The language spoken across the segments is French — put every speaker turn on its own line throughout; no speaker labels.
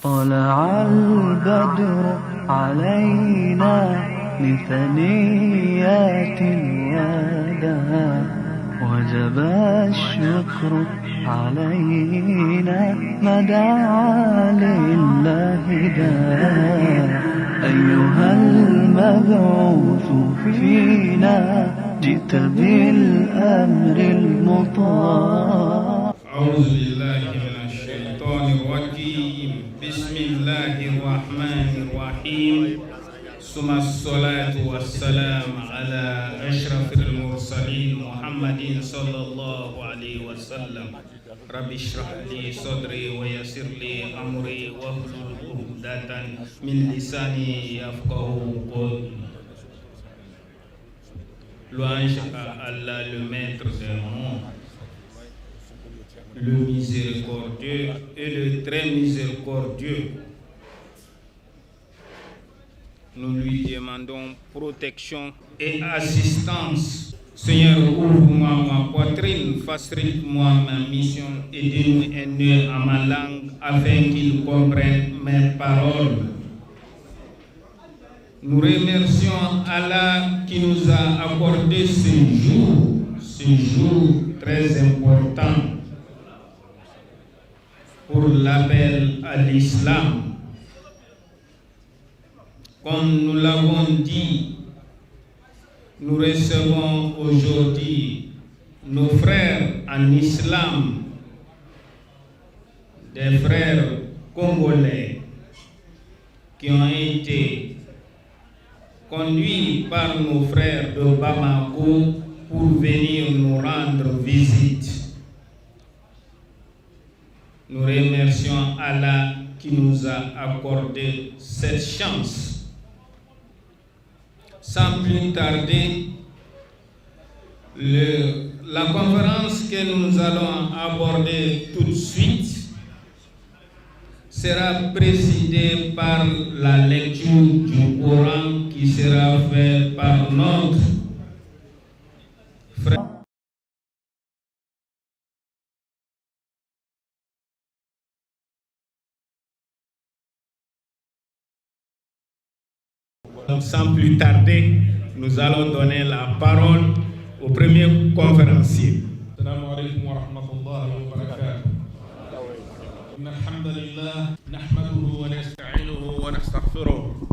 طلع البدر علينا من ثنيات الوداع وجب الشكر علينا ما دعا لله داع أيها المبعوث فينا جئت بالأمر المطاع.
أعوذ بالله من الشيطان الرجيم. بسم الله الرحمن الرحيم. ثم الصلاة والسلام على أشرف المرسلين محمد صلى الله عليه وسلم. رب اشرح لي صدري ويسر لي أمري واحلل عقدة من لساني يفقهوا قولي. Louange à Allah, le maître des mondes, le miséricordieux et le très miséricordieux. Nous lui demandons protection et assistance. Seigneur, ouvre-moi ma poitrine, facilite-moi ma mission, aide-nous un œil à ma langue afin qu'il comprenne mes paroles. Nous remercions Allah qui nous a accordé ce jour très important pour l'appel à l'islam. Comme nous l'avons dit, nous recevons aujourd'hui nos frères en islam, des frères congolais qui ont été conduits par nos frères de Bamako pour venir nous rendre visite. Nous remercions Allah qui nous a accordé cette chance. Sans plus tarder, la conférence que nous allons aborder tout de suite sera présidée par la lecture du Coran qui sera faite par notre frère. Sans plus tarder, nous allons donner la parole au premier conférencier.
Assalamu alaikum wa rahmatullahi wa barakatuh. إن الحمد لله نحمده ونستعينه ونستغفره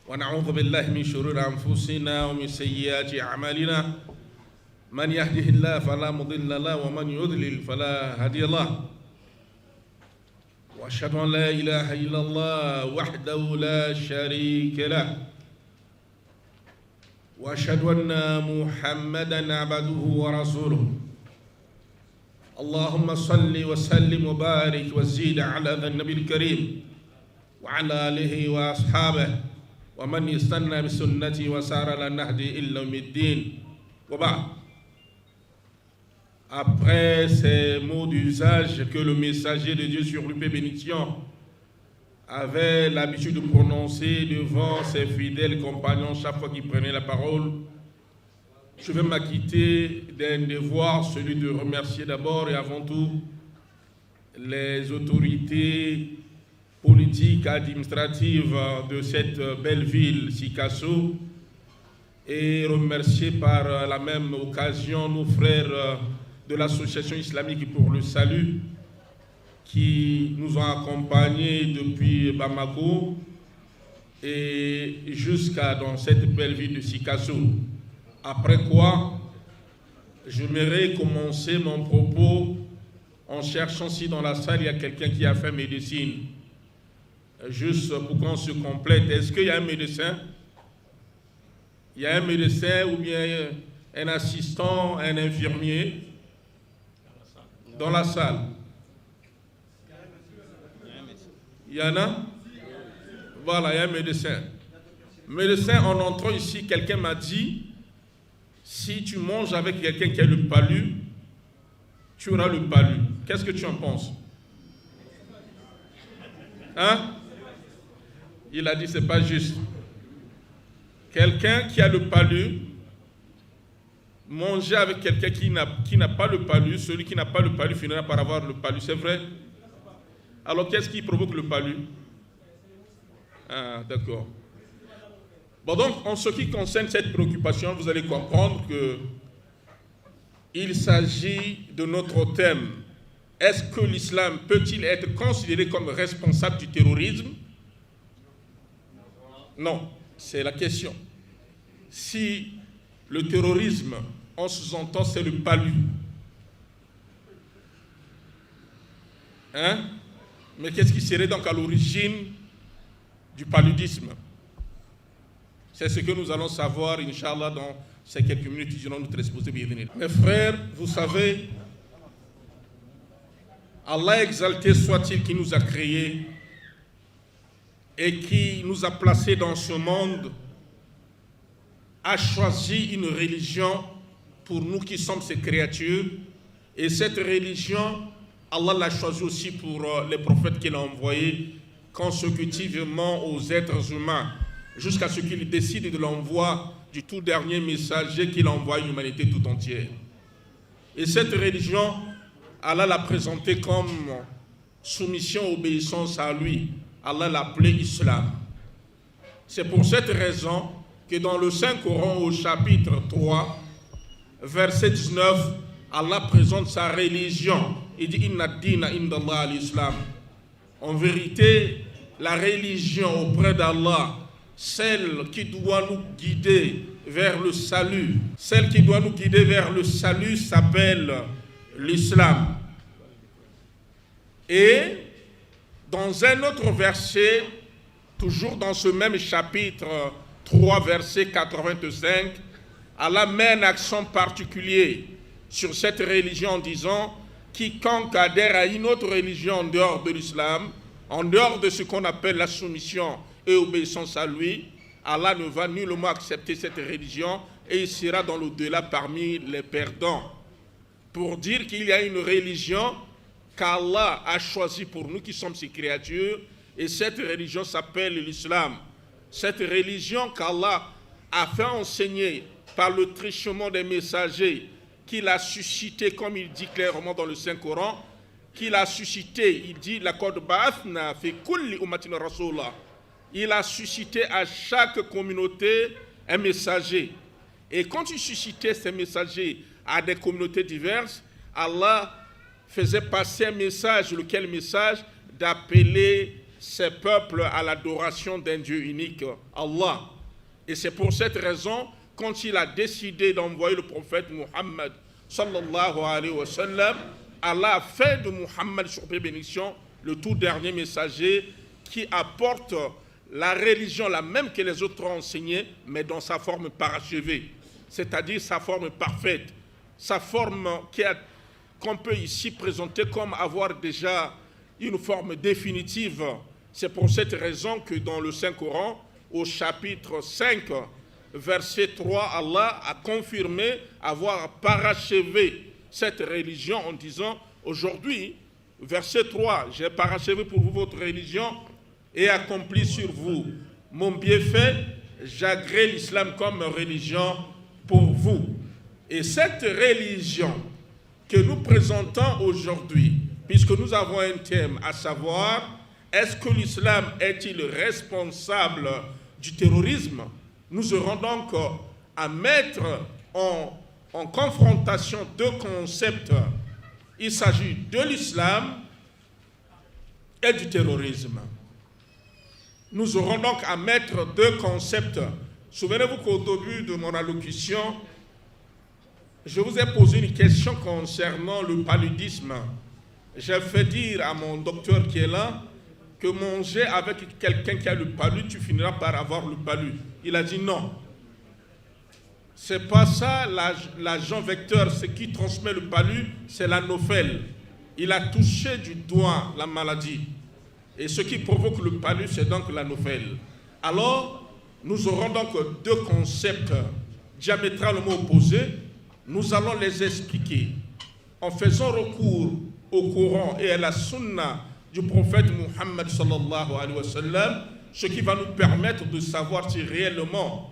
ونعوذ بالله من شرور أنفسنا ومن سيئات أعمالنا من يهده الله فلا مضل له ومن يضلل فلا هادي له وأشهد أن لا إله إلا الله وحده لا شريك له وأشهد أن محمدا عبده ورسوله اللهم صل وسلم وبارك وزيد على ذا النبي الكريم وعلى آله وأصحابه ومن يستنى بسنته وسار على النهج إلى يوم الدين وبعد. Après ces mots d'usage que le messager de Dieu sur lui paix bénédiction avait l'habitude de prononcer devant ses fidèles compagnons chaque fois qu'il prenait la parole, je vais m'acquitter d'un devoir, celui de remercier d'abord et avant tout les autorités politiques, administratives de cette belle ville, Sikasso, et remercier par la même occasion nos frères de l'association islamique pour le salut qui nous ont accompagnés depuis Bamako et jusqu'à dans cette belle ville de Sikasso. Après quoi, j'aimerais commencer mon propos en cherchant si dans la salle il y a quelqu'un qui a fait médecine. Juste pour qu'on se complète. Est-ce qu'il y a un médecin? Il y a un médecin ou bien un assistant, un infirmier dans la salle? Il y en a? Voilà, il y a un médecin. Médecin, en entrant ici, quelqu'un m'a dit, si tu manges avec quelqu'un qui a le palu, tu auras le palu. Qu'est-ce que tu en penses? Hein? Il a dit, c'est pas juste. Quelqu'un qui a le palu, manger avec quelqu'un qui n'a pas le palu, celui qui n'a pas le palu finira par avoir le palu, c'est vrai? Alors, qu'est-ce qui provoque le palu? Ah, d'accord. Bon, donc, en ce qui concerne cette préoccupation, vous allez comprendre qu'il s'agit de notre thème. Est-ce que l'islam peut-il être considéré comme responsable du terrorisme? Non, c'est la question. Si le terrorisme, en sous-entend, c'est le palu. Hein? Mais qu'est-ce qui serait donc à l'origine du paludisme? C'est ce que nous allons savoir, Inch'Allah, dans ces quelques minutes durant notre exposé. Mes frères, vous savez, Allah exalté soit-il qui nous a créés et qui nous a placés dans ce monde, a choisi une religion pour nous qui sommes ses créatures. Et cette religion, Allah l'a choisie aussi pour les prophètes qu'il a envoyés consécutivement aux êtres humains, jusqu'à ce qu'il décide de l'envoi du tout dernier messager qu'il envoie à l'humanité tout entière. Et cette religion, Allah l'a présentée comme soumission, obéissance à lui. Allah l'a appelée Islam. C'est pour cette raison que dans le Saint-Coran, au chapitre 3, verset 19, Allah présente sa religion. Il dit « Inna dina indallah al-Islam ». En vérité, la religion auprès d'Allah, celle qui doit nous guider vers le salut, s'appelle l'islam. Et dans un autre verset, toujours dans ce même chapitre 3, verset 85, Allah met un accent particulier sur cette religion en disant « Quiconque adhère à une autre religion en dehors de l'islam, en dehors de ce qu'on appelle la soumission et obéissance à lui, Allah ne va nullement accepter cette religion et il sera dans l'au-delà parmi les perdants. » Pour dire qu'il y a une religion qu'Allah a choisie pour nous qui sommes ses créatures, et cette religion s'appelle l'islam. Cette religion qu'Allah a fait enseigner par le truchement des messagers, qu'il a suscité, comme il dit clairement dans le Saint-Coran, qu'il a suscité, il dit, laqad ba'athna fi kulli ummatin rasula. Il a suscité à chaque communauté un messager. Et quand il suscitait ces messagers à des communautés diverses, Allah faisait passer un message, lequel message? D'appeler ces peuples à l'adoration d'un Dieu unique, Allah. Et c'est pour cette raison, quand il a décidé d'envoyer le prophète Muhammad sallallahu alayhi wa sallam, Allah a fait de Muhammad, sur paix et bénédiction, le tout dernier messager qui apporte la religion la même que les autres ont enseignée, mais dans sa forme parachevée, c'est-à-dire sa forme parfaite, sa forme qu'on peut ici présenter comme avoir déjà une forme définitive. C'est pour cette raison que dans le Saint-Coran, au chapitre 5, verset 3, Allah a confirmé avoir parachevé cette religion en disant « Aujourd'hui, verset 3, j'ai parachevé pour vous votre religion et accompli sur vous mon bienfait, j'agrée l'islam comme religion pour vous. » Et cette religion que nous présentons aujourd'hui, puisque nous avons un thème à savoir, est-ce que l'islam est-il responsable du terrorisme? Nous aurons donc à mettre en confrontation deux concepts. Il s'agit de l'islam et du terrorisme. Nous aurons donc à mettre deux concepts. Souvenez-vous qu'au début de mon allocution, je vous ai posé une question concernant le paludisme. J'ai fait dire à mon docteur qui est là que manger avec quelqu'un qui a le palu, tu finiras par avoir le palu. Il a dit non. C'est pas ça l'agent vecteur, ce qui transmet le palu, c'est l'anophèle. Il a touché du doigt la maladie. Et ce qui provoque le palu, c'est donc l'anophèle. Alors, nous aurons donc deux concepts diamétralement opposés. Nous allons les expliquer en faisant recours au Coran et à la Sunna du prophète Muhammad sallallahu alayhi wa sallam, ce qui va nous permettre de savoir si réellement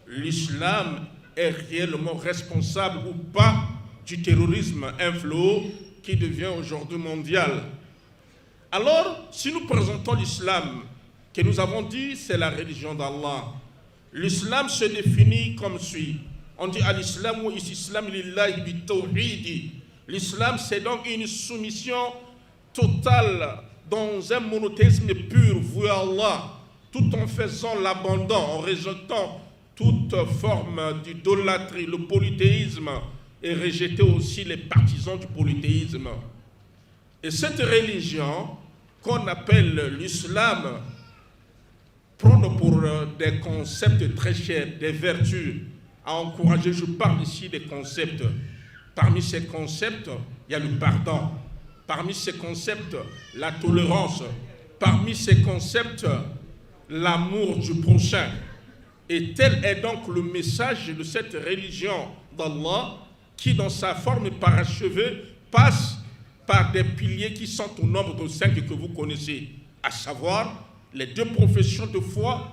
l'islam est réellement responsable ou pas du terrorisme, un fléau qui devient aujourd'hui mondial. Alors, si nous présentons l'islam, que nous avons dit, c'est la religion d'Allah, l'islam se définit comme suit. On dit à l'islam ou islam lillahi bi tawhidi. L'islam, c'est donc une soumission totale dans un monothéisme pur voué à Allah, tout en faisant l'abandon, en rejetant toute forme d'idolâtrie, le polythéisme, et rejeter aussi les partisans du polythéisme. Et cette religion, qu'on appelle l'islam, prône pour des concepts très chers, des vertus à encourager. Je parle ici des concepts. Parmi ces concepts, il y a le pardon. Parmi ces concepts, la tolérance. Parmi ces concepts, l'amour du prochain. Et tel est donc le message de cette religion d'Allah qui, dans sa forme parachevée, passe par des piliers qui sont au nombre de 5 que vous connaissez, à savoir les 2 professions de foi,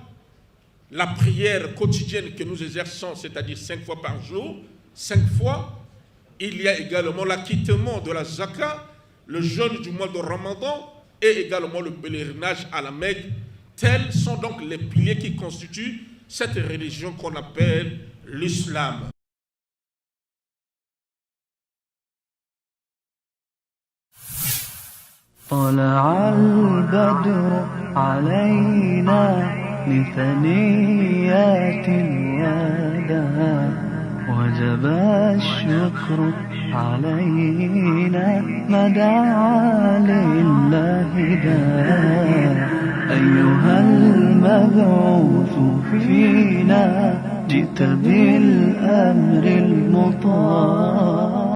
la prière quotidienne que nous exerçons, c'est-à-dire 5 fois par jour, 5 fois. Il y a également l'acquittement de la zakat, le jeûne du mois de Ramadan et également le pèlerinage à la Mecque. Tels sont donc les piliers qui constituent cette religion qu'on appelle l'islam.
طلع البدر علينا من ثنيات الوداع وجب الشكر علينا ما دعا لله داع أيها المبعوث فينا جئت بالأمر المطاع